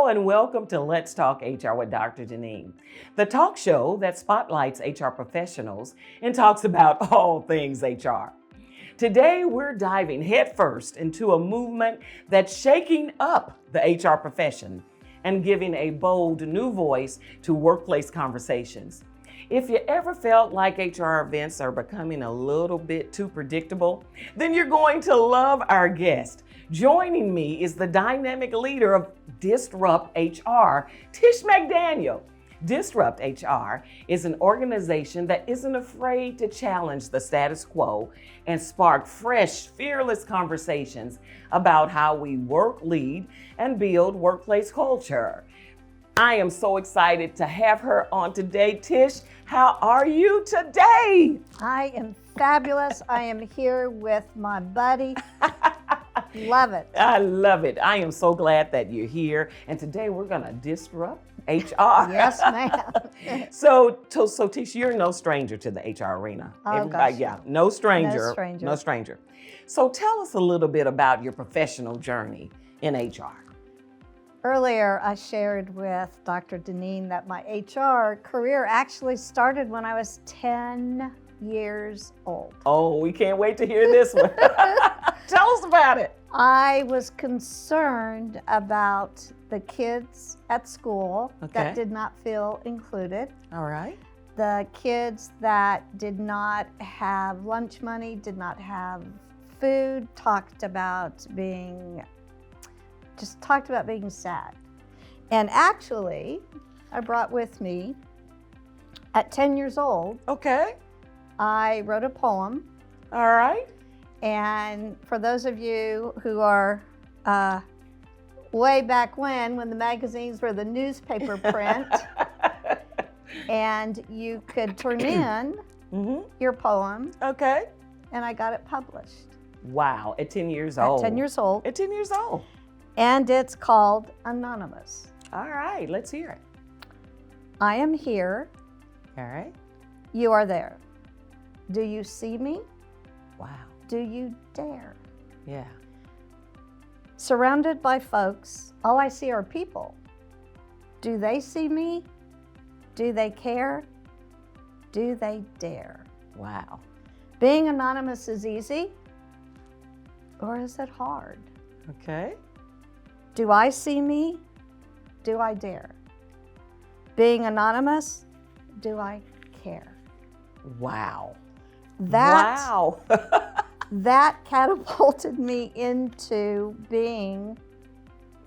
Hello and welcome to Let's Talk HR with Dr. Deneen, the talk show that spotlights HR professionals and talks about all things HR. Today, we're diving headfirst into a movement that's shaking up the HR profession and giving a bold new voice to workplace conversations. If you ever felt like HR events are becoming a little bit too predictable, then you're going to love our guest. Joining me is the dynamic leader of DisruptHR, Tish McDaniel. DisruptHR is an organization that isn't afraid to challenge the status quo and spark fresh, fearless conversations about how we work, lead, and build workplace culture. I am so excited to have her on today. Tish, how are you today? I am fabulous. I am here with my buddy. Love it. I love it. I am so glad that you're here. And today we're going to disrupt HR. Yes, ma'am. So Tish, you're no stranger to the HR arena. Oh, gosh. Yeah, no stranger. No stranger. No stranger. So tell us a little bit about your professional journey in HR. Earlier, I shared with Dr. Deneen that my HR career actually started when I was 10 years old. Oh, we can't wait to hear this one. Tell us about it. I was concerned about the kids at school that did not feel included. All right. The kids that did not have lunch money, did not have food, talked about being sad. And actually, I brought with me, at 10 years old, I wrote a poem. All right. And for those of you who are way back when the magazines were the newspaper print, and you could turn in your poem. Okay. And I got it published. Wow, at 10 years old. At 10 years old. At 10 years old. And it's called Anonymous. All right, let's hear it. I am here. All right. You are there. Do you see me? Wow. Do you dare? Yeah. Surrounded by folks, all I see are people. Do they see me? Do they care? Do they dare? Wow. Being anonymous is easy, or is it hard? Okay. Do I see me? Do I dare? Being anonymous, do I care? Wow. Wow. That catapulted me into being,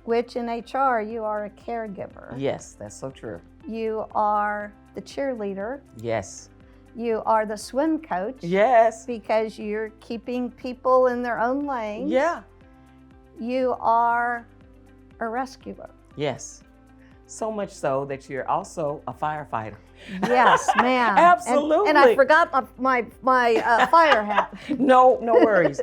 which in HR, you are a caregiver. Yes, that's so true. You are the cheerleader. Yes. You are the swim coach. Yes. Because you're keeping people in their own lanes. Yeah. You are a rescuer. Yes. So much so that you're also a firefighter. Yes, ma'am. Absolutely. And I forgot my fire hat. No worries.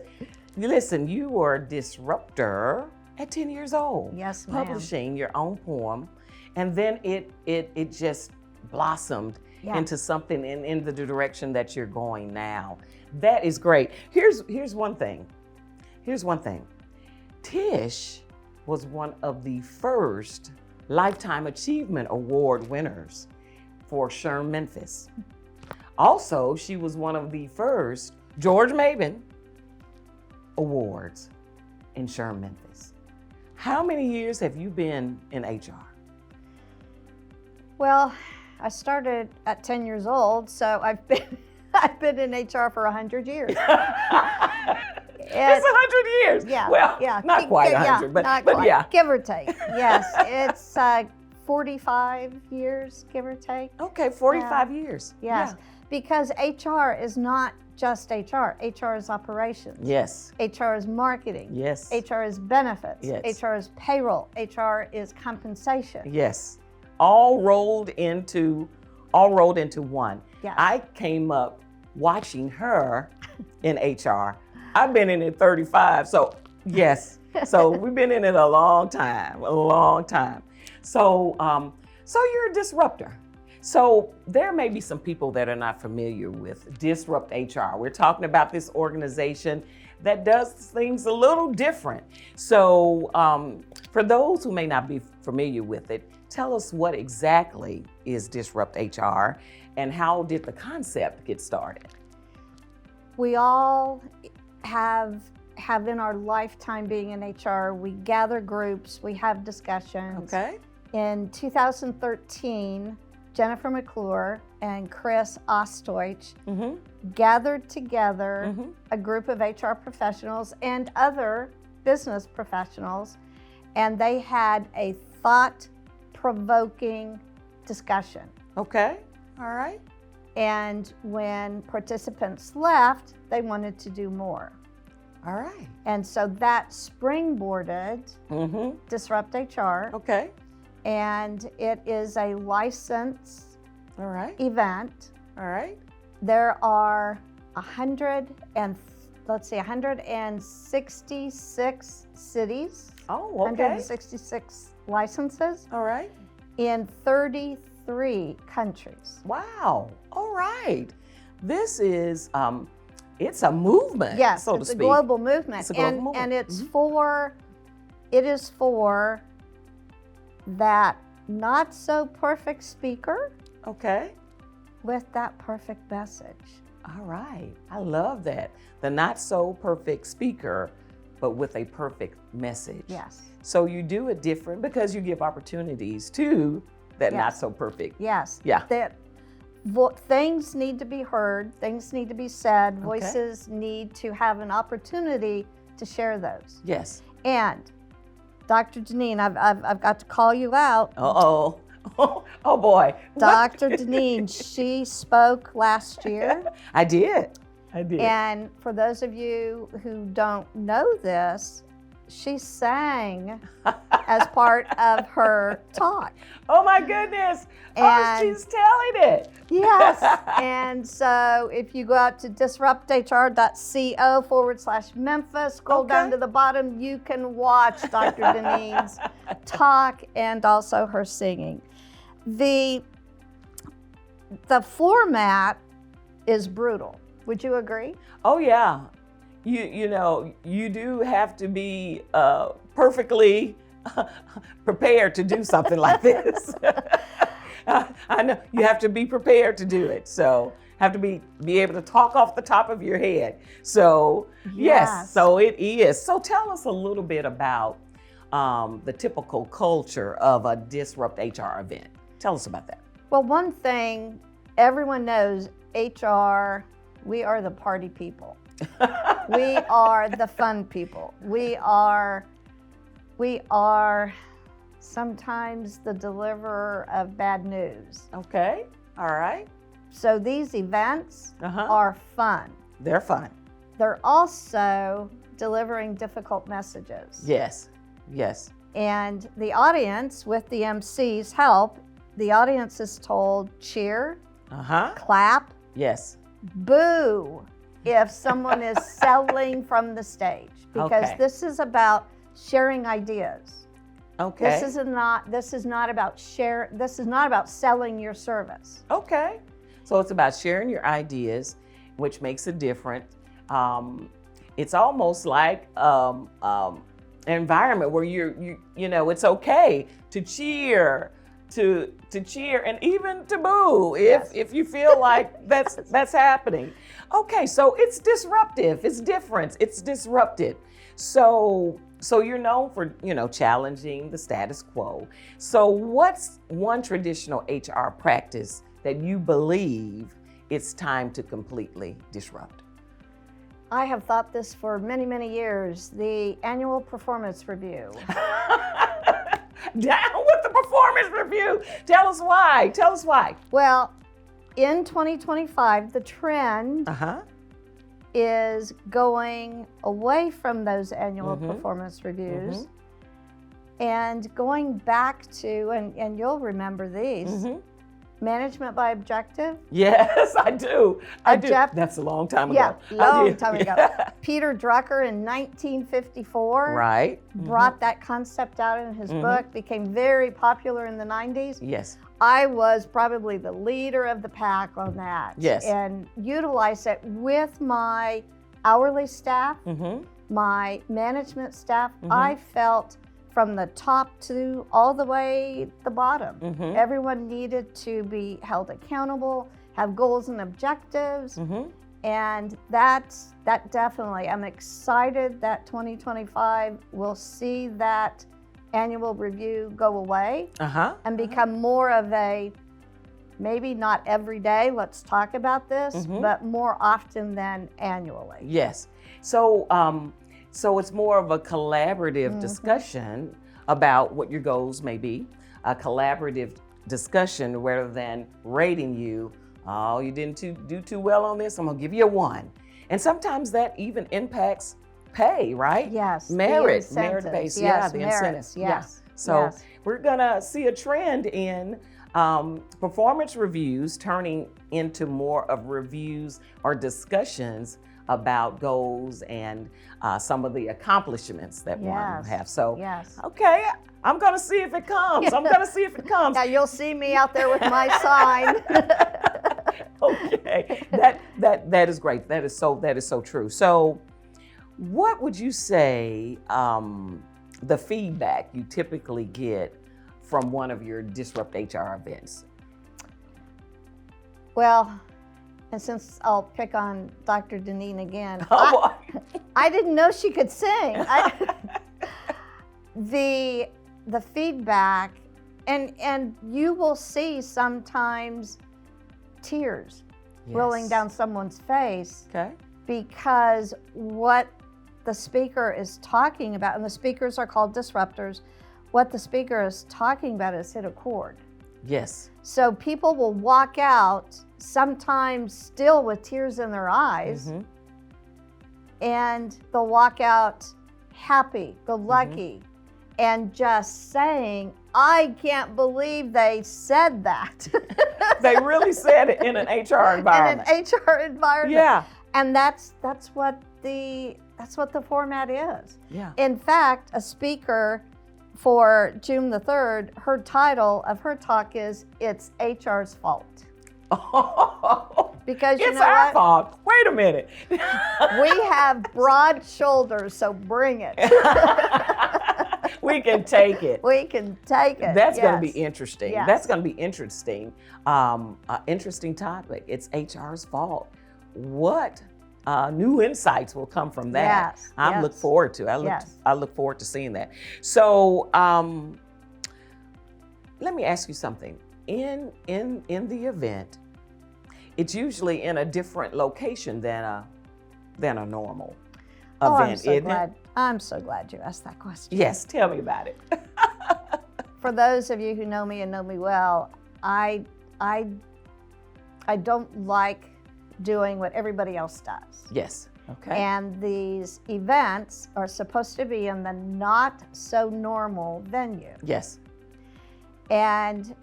Listen, you were a disruptor at 10 years old. Yes, ma'am. Publishing your own poem, and then it just blossomed into something in the direction that you're going now. That is great. Here's one thing. Tish was one of the first Lifetime Achievement Award winners for SHRM Memphis. Also, she was one of the first George Mabin Awards in SHRM Memphis. How many years have you been in HR? Well, I started at 10 years old, so I've been in HR for 100 years. It's 100 years. Yeah. Well, yeah. Not quite 100, but yeah. Give or take. Yes, it's 45 years, give or take. Okay, 45 years. Yes, Yeah. Because HR is not just HR. HR is operations. Yes. HR is marketing. Yes. HR is benefits. Yes. HR is payroll. HR is compensation. Yes. All rolled into one. Yes. I came up watching her in HR. I've been in it 35, so yes. So we've been in it a long time. So you're a disruptor. So there may be some people that are not familiar with DisruptHR. We're talking about this organization that does things a little different. So for those who may not be familiar with it, tell us what exactly is DisruptHR and how did the concept get started? We all have in our lifetime being in HR, we gather groups, we have discussions. Okay. In 2013, Jennifer McClure and Chris Ostoich gathered together a group of HR professionals and other business professionals, and they had a thought-provoking discussion. Okay, all right. And when participants left, they wanted to do more. All right. And so that springboarded DisruptHR. Okay. And it is a licensed All right. event. All right. There are 166 cities. Oh, okay. 166 licenses All right. in 33 countries. Wow. All right. This is it's a movement, Yes, so to it's speak. a global movement. It's a global movement. And it's it is for that not so perfect speaker Okay. with that perfect message. All right. I love that. The not so perfect speaker, but with a perfect message. Yes. So you do it different because you give opportunities to that Yes. not so perfect. Yes. Yeah. That things need to be heard, things need to be said, voices need to have an opportunity to share those. Yes. And Dr. Deneen, I've got to call you out. Uh-oh. Oh boy. Dr. Deneen, she spoke last year. I did. And for those of you who don't know this, she sang as part of her talk. Oh my goodness. And she's telling it. yes. And so if you go out to disrupthr.co/Memphis, scroll down to the bottom, you can watch Dr. Deneen's talk and also her singing. The format is brutal. Would you agree? Oh yeah. You know, you do have to be perfectly prepared to do something like this. I know you have to be prepared to do it. So have to be able to talk off the top of your head. So yes, so it is. So tell us a little bit about the typical culture of a DisruptHR event. Tell us about that. Well, one thing everyone knows, HR, we are the party people. We are the fun people. We are sometimes the deliverer of bad news. Okay. All right. So these events are fun. They're fun. They're also delivering difficult messages. Yes. Yes. And the audience, with the MC's help, the audience is told cheer, clap, yes, boo if someone is selling from the stage, because this is about sharing ideas. Okay. This is not about this is not about selling your service. Okay. So it's about sharing your ideas, which makes it different. It's almost like an environment where you know it's okay to cheer, to cheer, and even to boo if you feel like that's happening. Okay, so it's disruptive. It's different. It's disrupted. So you're known for challenging the status quo. So what's one traditional HR practice that you believe it's time to completely disrupt? I have thought this for many, many years. The annual performance review. Down with the performance review. Tell us why. Tell us why. Well, in 2025, the trend is going away from those annual performance reviews and going back to, and you'll remember these, management by objective. Yes, I do. I do. That's a long time ago. Yeah, long time ago. Peter Drucker in 1954 brought that concept out in his book, became very popular in the 90s. Yes. I was probably the leader of the pack on that. Yes. And utilized it with my hourly staff, Mm-hmm. my management staff, Mhm. I felt from the top to all the way the bottom. Mm-hmm. Everyone needed to be held accountable, have goals and objectives, Mm-hmm. and that definitely, I'm excited that 2025 will see that annual review go away Uh-huh. and become more of a, maybe not every day, let's talk about this, Mhm. but more often than annually. Yes. So, so it's more of a collaborative Mhm. discussion about what your goals may be, a collaborative discussion rather than rating you. Oh, you didn't do too well on this. I'm gonna give you a 1. And sometimes that even impacts pay, right? Yes. the Merit incentives. based. Yes, Yeah, the merits, incentives. yes. Yeah. So yes. we're gonna see a trend in performance reviews turning into more of reviews or discussions about goals and some of the accomplishments that one Yes. have. So, Yes. okay, I'm gonna see if it comes. I'm gonna see if it comes. Now you'll see me out there with my sign. Okay, that is great. That is so true. So, what would you say the feedback you typically get from one of your Disrupt HR events? Well, and since I'll pick on Dr. Deneen again, Oh, I didn't know she could sing. The feedback, and you will see sometimes tears rolling yes. down someone's face Okay. because what the speaker is talking about, and the speakers are called disruptors, what the speaker is talking about is hit a chord. Yes. So people will walk out sometimes still with tears in their eyes, Mhm. and they'll walk out happy, go lucky, and just saying, I can't believe they said that. They really said it in an HR environment. In an HR environment. Yeah. And that's what the format is. Yeah. In fact, a speaker for June the 3rd, her title of her talk is "It's HR's Fault." Because you It's know our what? fault. Wait a minute. We have broad shoulders, so bring it. We can take it. We can take it. That's going to yes. be interesting. Yes. That's going to be interesting. Interesting topic. It's HR's fault. What new insights will come from that? Yes, I yes. look forward to. Yes. I look forward to seeing that. So let me ask you something. In the event, it's usually in a different location than a normal Oh, event, I'm so isn't glad. it? I'm so glad you asked that question. Yes, tell me about it. For those of you who know me and know me well, I don't like doing what everybody else does. Yes. Okay. And these events are supposed to be in the not so normal venue. Yes. And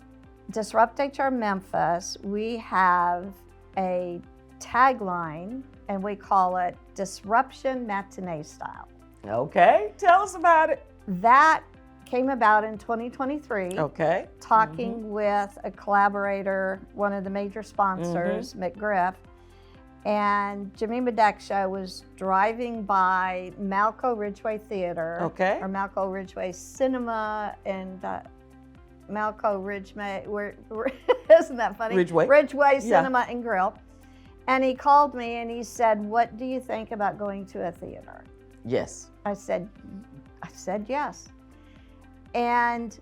Disrupt HR Memphis, we have a tagline and we call it Disruption Matinee Style. Okay. Tell us about it. That came about in 2023. Okay. Talking with a collaborator, one of the major sponsors, McGriff, and Jimmy Medeksha was driving by Malco Ridgeway Theater, Okay. or Malco Ridgeway Cinema, and Malco Ridgeway, isn't that funny? Yeah. Ridgeway Cinema and Grill. And he called me and he said, "What do you think about going to a theater?" Yes. I said yes. And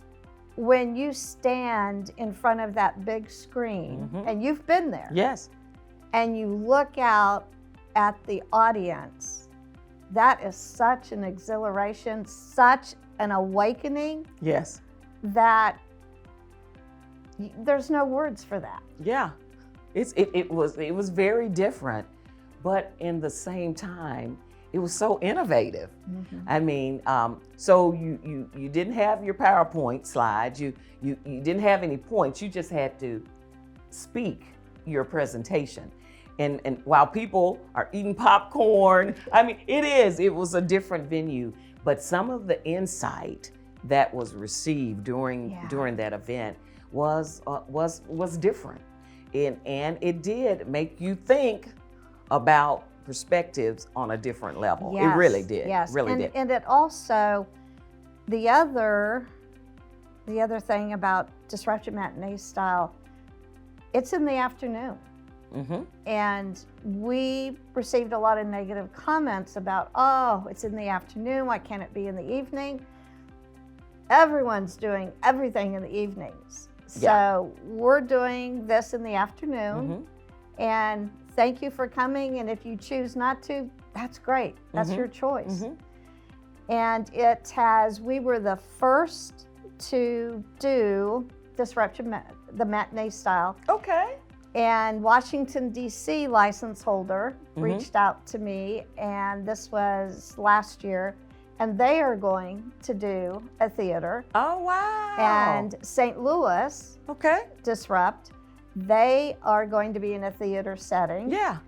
when you stand in front of that big screen, and you've been there, Yes. and you look out at the audience, that is such an exhilaration, such an awakening Yes. that there's no words for that. Yeah. It was very different, but in the same time, it was so innovative. I mean, so you didn't have your PowerPoint slides. You didn't have any points. You just had to speak your presentation. And while people are eating popcorn, I mean, it was a different venue, but some of the insight that was received during that event was different. And it did make you think about perspectives on a different level. Yes, It really did. Yes. Really did. And it also, the other thing about disruptive matinee style, it's in the afternoon. Mm-hmm. And we received a lot of negative comments about, oh, it's in the afternoon, why can't it be in the evening? Everyone's doing everything in the evenings. So we're doing this in the afternoon. Mm-hmm. And thank you for coming. And if you choose not to, that's great. That's Mm-hmm. your choice. Mm-hmm. And we were the first to do the matinee style. Okay. And Washington, D.C. license holder Mm-hmm. reached out to me, and this was last year, and they are going to do a theater. Oh, wow. And St. Louis, okay. Disrupt, they are going to be in a theater setting. Yeah.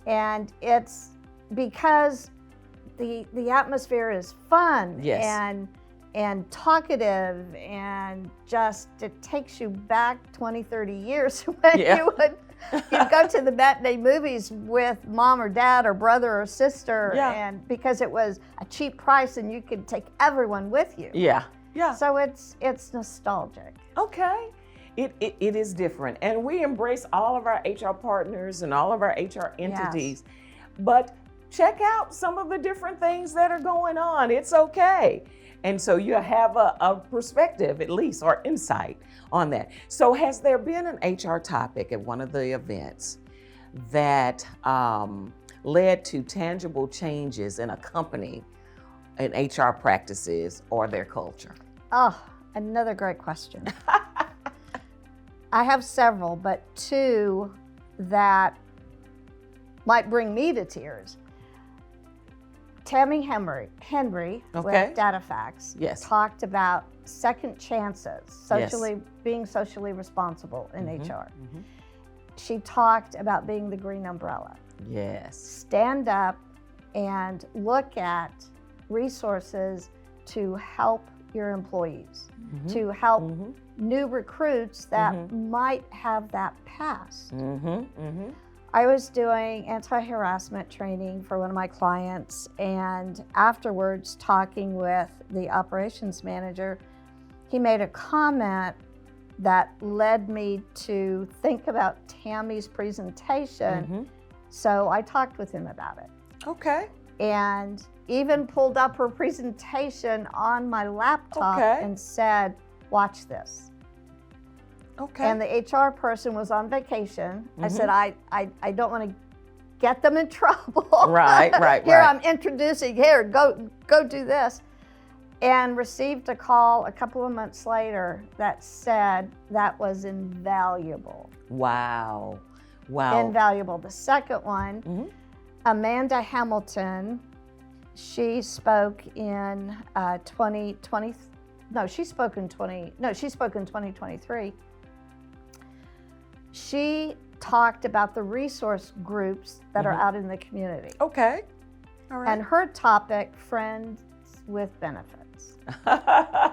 And it's because the atmosphere is fun. Yes. And talkative, and just it takes you back 20, 30 years when you'd go to the matinee movies with mom or dad or brother or sister, and because it was a cheap price and you could take everyone with you. Yeah. Yeah. So it's nostalgic. Okay. It is different. And we embrace all of our HR partners and all of our HR entities. But check out some of the different things that are going on. It's okay. And so you have a perspective, at least, or insight on that. So has there been an HR topic at one of the events that led to tangible changes in a company, in HR practices, or their culture? Oh, another great question. I have several, but two that might bring me to tears. Tammy Henry with DataFacts talked about second chances, being socially responsible in HR. Mm-hmm. She talked about being the green umbrella. Yes. Stand up and look at resources to help your employees, to help new recruits that might have that past. I was doing anti-harassment training for one of my clients, and afterwards talking with the operations manager, he made a comment that led me to think about Tammy's presentation. So I talked with him about it. Okay. And even pulled up her presentation on my laptop and said, watch this. Okay. And the HR person was on vacation. I said, I don't want to get them in trouble. Right. Here I'm introducing, here, go do this. And received a call a couple of months later that said that was invaluable. Wow. Invaluable. The second one, Amanda Hamilton, she spoke in 2023. She talked about the resource groups that are out in the community. Okay. All right. And her topic, friends with benefits.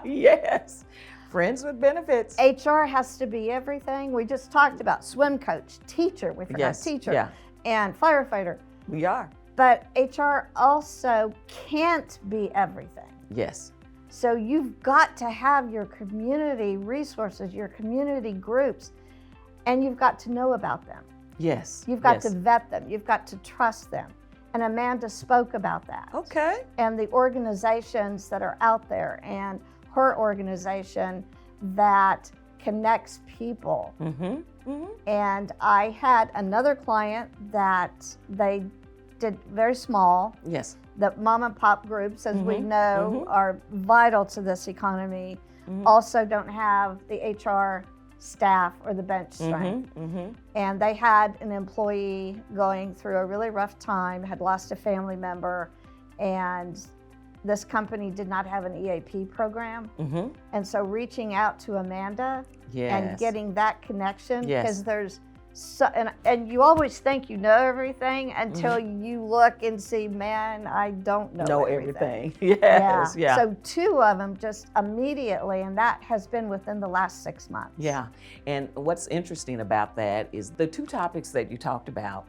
Yes. Friends with benefits. HR has to be everything. We just talked about swim coach, teacher, we forgot teacher, and firefighter. We are. But HR also can't be everything. Yes. So you've got to have your community resources, your community groups, and you've got to know about them. Yes. You've got to vet them. You've got to trust them. And Amanda spoke about that. Okay. And the organizations that are out there, and her organization that connects people. And I had another client that they did very small. Yes. The mom and pop groups, as we know, are vital to this economy. Also don't have the HR staff or the bench strength. And they had an employee going through a really rough time, had lost a family member, and this company did not have an EAP program. And so reaching out to Amanda and getting that connection, because there's so, and you always think you know everything until you look and see, man, I don't know everything. Yes. Yeah. So two of them just immediately, and that has been within the last 6 months. Yeah. And what's interesting about that is the two topics that you talked about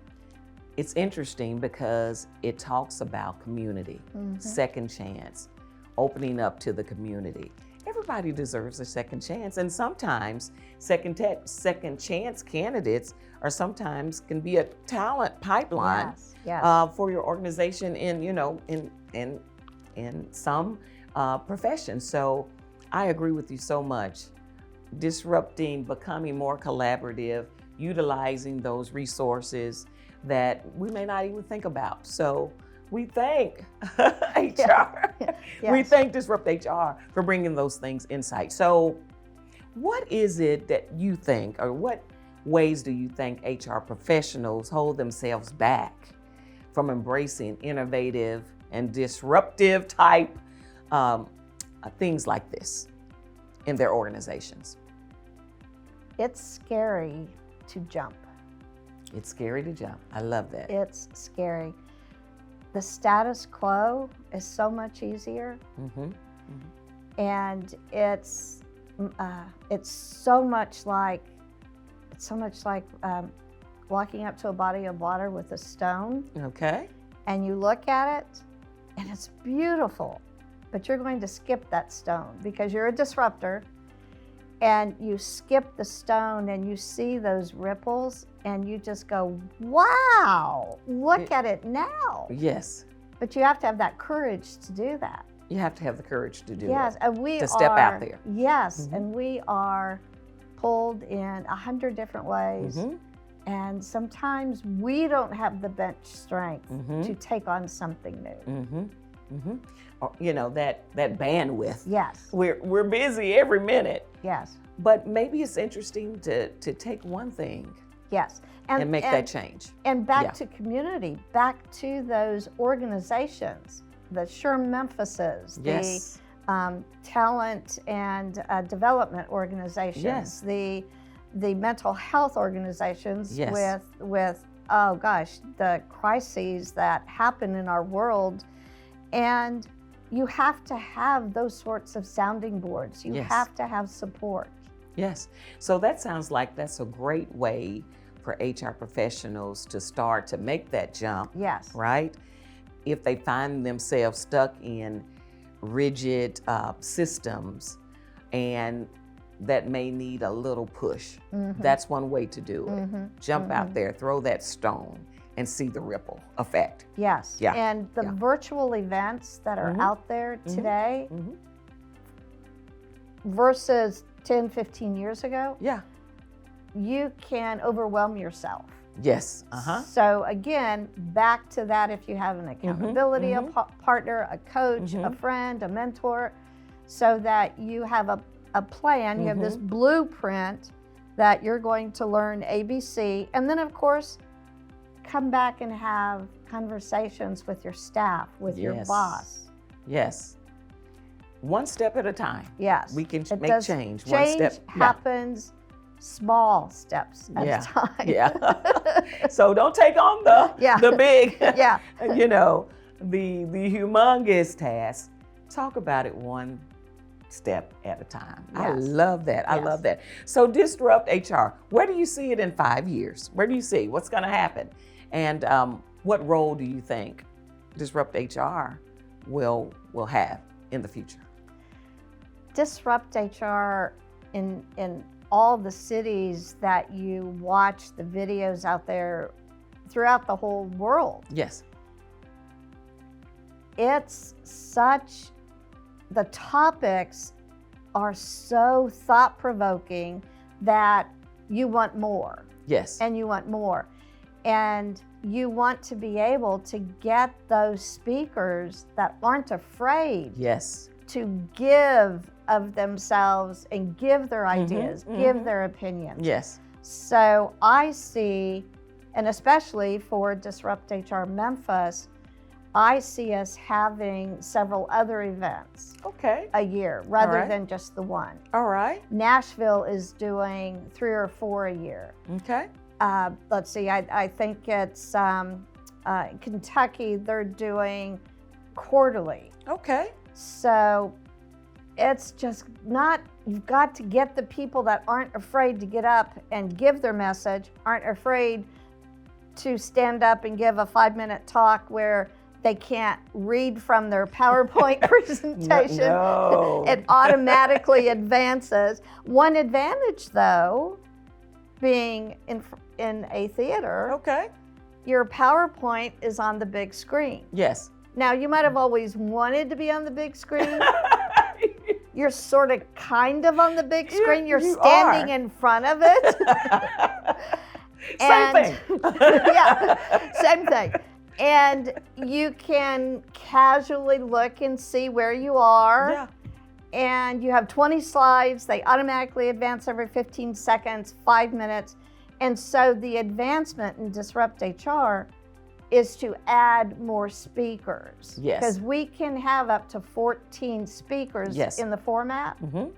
It's interesting because it talks about community, second chance, opening up to the community. Everybody deserves a second chance, and sometimes second chance candidates are sometimes can be a talent pipeline for your organization in some professions. So I agree with you so much. Disrupting, becoming more collaborative, utilizing those resources that we may not even think about. So we thank HR. We thank DisruptHR for bringing those things insight. So what is it that you think, or what ways do you think HR professionals hold themselves back from embracing innovative and disruptive type things like this in their organizations? It's scary to jump. It's scary to jump. I love that. It's scary. The status quo is so much easier, and it's so much like walking up to a body of water with a stone. Okay. And you look at it, and it's beautiful, but you're going to skip that stone because you're a disruptor, and you skip the stone and you see those ripples and you just go, wow, look at it now. Yes. But you have to have that courage to do that. You have to have the courage to do yes, it. And we to step out there. Yes, and we are pulled in 100 different ways. And sometimes we don't have the bench strength to take on something new. Or, that bandwidth. Yes. We're busy every minute. Yes. But maybe it's interesting to take one thing. Yes. And make that change. And back to community, back to those organizations, the Memphises, the talent and development organizations, the mental health organizations with oh gosh, the crises that happen in our world. And you have to have those sorts of sounding boards. You have to have support. Yes. So that sounds like that's a great way for HR professionals to start to make that jump. Yes. Right? If they find themselves stuck in rigid systems and that may need a little push, that's one way to do it. Jump out there, throw that stone, and see the ripple effect. Yes. Yeah. And the virtual events that are out there today versus 10, 15 years ago, you can overwhelm yourself. Yes. So again, back to that, if you have an accountability partner, a coach, a friend, a mentor, so that you have a plan, you have this blueprint that you're going to learn ABC, and then of course, come back and have conversations with your staff, with your boss. Yes. One step at a time. Yes. We can make change. One step. Change happens small steps at a time. Yeah. So don't take on the big, the humongous task. Talk about it one step at a time. Yes. I love that. I love that. So DisruptHR, where do you see it in 5 years? Where do you see what's going to happen? And what role do you think DisruptHR will have in the future? DisruptHR in all the cities that you watch the videos out there throughout the whole world. Yes. It's the topics are so thought-provoking that you want more. Yes. And you want more. And you want to be able to get those speakers that aren't afraid to give of themselves and give their ideas, give their opinions. Yes. So I see, and especially for DisruptHR Memphis, I see us having several other events a year rather than just the one. All right. Nashville is doing 3 or 4 a year. Okay. Let's see, I think it's Kentucky, they're doing quarterly. Okay. So it's just you've got to get the people that aren't afraid to get up and give their message, aren't afraid to stand up and give a 5-minute talk where they can't read from their PowerPoint presentation. No. It automatically advances. One advantage, though, being in a theater, Okay. your PowerPoint is on the big screen. Yes. Now, you might have always wanted to be on the big screen. You're sort of kind of on the big screen. You're standing in front of it. Same thing. Yeah, same thing. And you can casually look and see where you are. Yeah. And you have 20 slides. They automatically advance every 15 seconds, 5 minutes. And so the advancement in DisruptHR is to add more speakers. Yes. Because we can have up to 14 speakers Yes. in the format. Mm-hmm.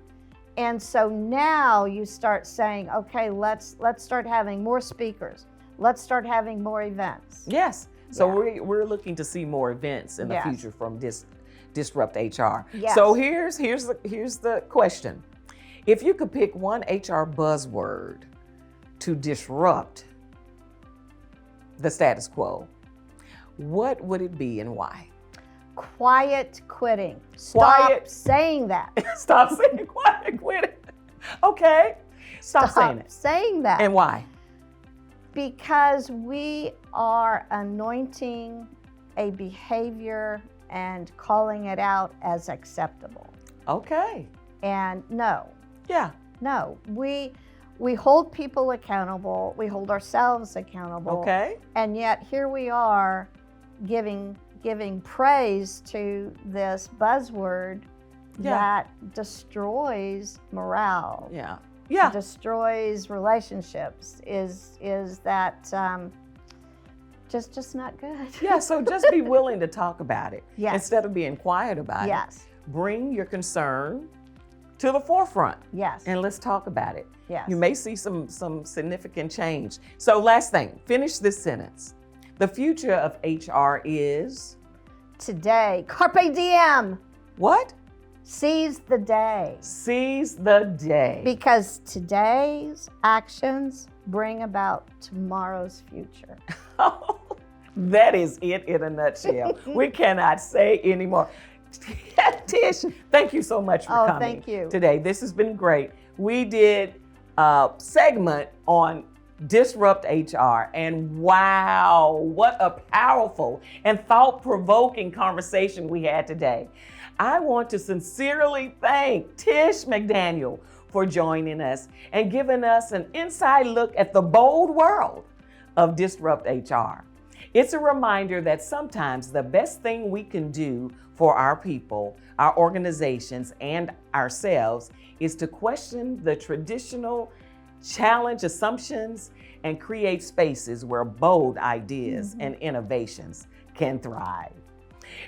And so now you start saying, okay, let's start having more speakers. Let's start having more events. Yes. So Yeah. we're looking to see more events in the Yes. future from DisruptHR. Yes. So here's the question. If you could pick one HR buzzword to disrupt the status quo, what would it be and why? Quiet quitting. Stop Quiet. saying that. Stop saying quiet quitting. Okay. Stop saying it. saying that. And why? Because we are anointing a behavior and calling it out as acceptable. Okay. And no, Yeah. we hold people accountable. We hold ourselves accountable. Okay. And yet here we are giving praise to this buzzword that destroys morale. Yeah. Yeah. Destroys relationships. Is that just not good? Yeah. So just be willing to talk about it Yes. instead of being quiet about it. Yes. Bring your concern to the forefront Yes. and let's talk about it. Yes. You may see some significant change. So last thing, finish this sentence. The future of HR is Today, carpe diem. what? Seize the day. Seize the day. Because today's actions bring about tomorrow's future. That is it in a nutshell. We cannot say anymore. Tish, thank you so much for coming thank you. today. This has been great. We did a segment on DisruptHR, and wow, what a powerful and thought-provoking conversation we had today. I want to sincerely thank Tish McDaniel for joining us and giving us an inside look at the bold world of DisruptHR. It's a reminder that sometimes the best thing we can do for our people, our organizations, and ourselves is to question the traditional, challenge assumptions, and create spaces where bold ideas and innovations can thrive.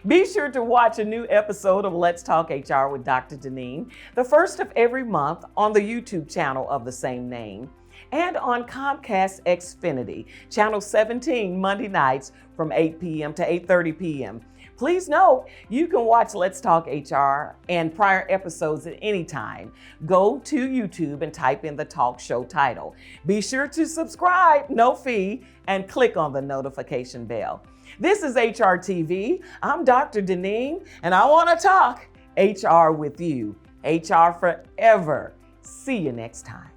Be sure to watch a new episode of Let's Talk HR with Dr. Deneen, the first of every month on the YouTube channel of the same name, and on Comcast Xfinity, channel 17, Monday nights from 8 p.m. to 8:30 p.m. Please note, you can watch Let's Talk HR and prior episodes at any time. Go to YouTube and type in the talk show title. Be sure to subscribe, no fee, and click on the notification bell. This is HR TV. I'm Dr. Deneen, and I want to talk HR with you. HR forever. See you next time.